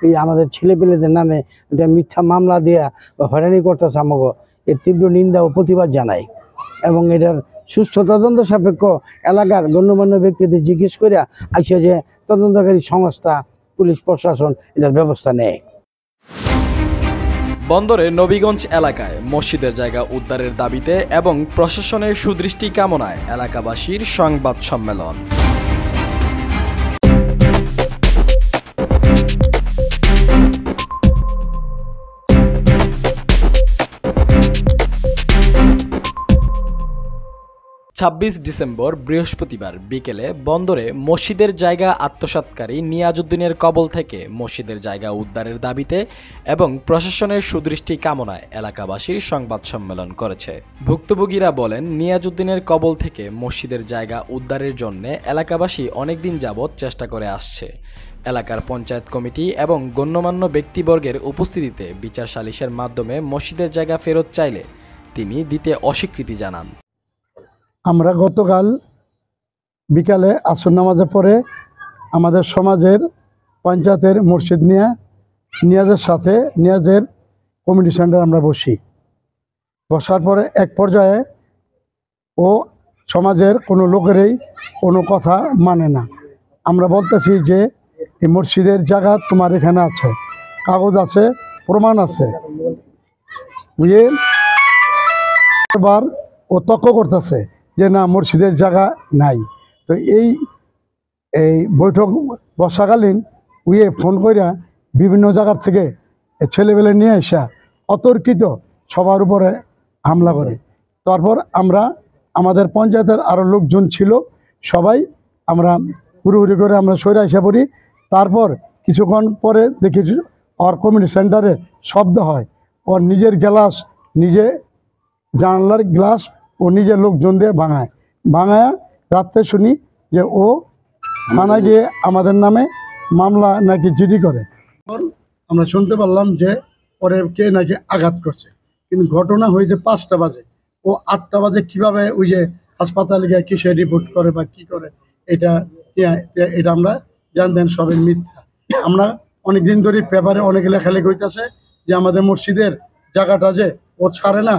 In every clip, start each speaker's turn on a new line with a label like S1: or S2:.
S1: এই আমাদের ছেলেপেলেদের নামে এটা মিথ্যা মামলা দেয়া হয়রানি করতেছে আমাকে এর তীব্র নিন্দা ও প্রতিবাদ জানাই এবং এটার সুষ্ঠু তদন্ত সাপেক্ষ এলাকার গণ্যমান্য ব্যক্তিদের জিজ্ঞেস করে আইসে যে তদন্তকারী সংস্থা পুলিশ প্রশাসন এটার ব্যবস্থা নেয়।
S2: বন্দরে নবীগঞ্জ এলাকায় মসজিদের জায়গা উদ্ধারের দাবিতে এবং প্রশাসনের সুদৃষ্টি কামনায় এলাকাবাসীর সংবাদ সম্মেলন। 26 ডিসেম্বর বৃহস্পতিবার বিকেলে বন্দরে মসজিদের জায়গা আত্মসাৎকারী নিয়াজউদ্দিনের কবল থেকে মসজিদের জায়গা উদ্ধারের দাবিতে এবং প্রশাসনের সুদৃষ্টি কামনায় এলাকাবাসীর সংবাদ সম্মেলন করেছে। ভুক্তভোগীরা বলেন, নিয়াজউদ্দিনের কবল থেকে মসজিদের জায়গা উদ্ধারের জন্য এলাকাবাসী অনেকদিন যাবৎ চেষ্টা করে আসছে। এলাকার পঞ্চায়েত কমিটি এবং গণ্যমান্য ব্যক্তিবর্গের উপস্থিতিতে বিচার সালিসের মাধ্যমে মসজিদের জায়গা ফেরত চাইলে তিনি দিতে অস্বীকৃতি জানান।
S3: আমরা গতকাল বিকালে আসর নামাজের পরে আমাদের সমাজের পঞ্চায়েতের মসজিদ নিয়াজের সাথে নিয়াজের কমিটি সেন্টার আমরা বসার পরে এক পর্যায়ে ও সমাজের কোনো লোকেরই কোনো কথা মানে না। আমরা বলতেছি যে এই মসজিদের জায়গা তোমার এখানে আছে, কাগজ আছে, প্রমাণ আছে, বুঝে এবার ও তর্ক করতেছে যে না মসজিদের জায়গা নাই। তো এই বৈঠক বর্ষাকালীন ফোন কইরা বিভিন্ন জায়গার থেকে ছেলেবেলে নিয়ে আসা অতর্কিত সবার উপরে হামলা করে। তারপর আমরা আমাদের পঞ্চায়েতের আরও লোকজন ছিল, সবাই আমরা হুড়ুহুড়ি করে আমরা সরে আসা পড়ি। তারপর কিছুক্ষণ পরে দেখি ওর কমিউনিটি সেন্টারে শব্দ হয়, ওর নিজের গ্লাস নিজে জানলার গ্লাস ও নিজের লোকজন দিয়ে ভাঙায় রাত্রে শুনি যে ও থানায় গিয়ে আমাদের নামে মামলা নাকি জিডি করে। আমরা শুনতে পারলাম যে পরে কে নাকি আঘাত করছে, কিন্তু ঘটনা হয়েছে 5টা বাজে। ও 8টা বাজে কিভাবে ওই যে হাসপাতালে গিয়ে কিসে রিপোর্ট করে বা কি করে এটা আমরা জানতেন সবের মিথ্যা। আমরা অনেকদিন ধরে পেপারে অনেক লেখালেখি হইতেছে যে আমাদের মসজিদের জায়গাটা যে ও ছাড়ে না।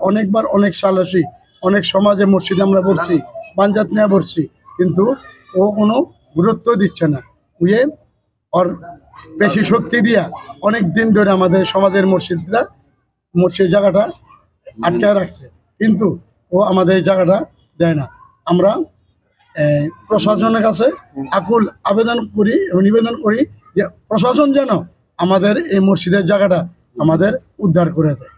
S3: অনেকবার অনেক সালাসি অনেক সমাজে মসজিদে আমরা পড়ছি, পাঞ্জাত নিয়ে পড়ছি, কিন্তু ও কোনো গুরুত্ব দিচ্ছে না। ওর বেশি শক্তি দিয়া অনেক দিন ধরে আমাদের সমাজের মসজিদ জায়গাটা আটকায় রাখছে, কিন্তু ও আমাদের এই জায়গাটা দেয় না। আমরা প্রশাসনের কাছে আকুল আবেদন করি এবং নিবেদন করি যে প্রশাসন যেন আমাদের এই মসজিদের জায়গাটা আমাদের উদ্ধার করে দেয়।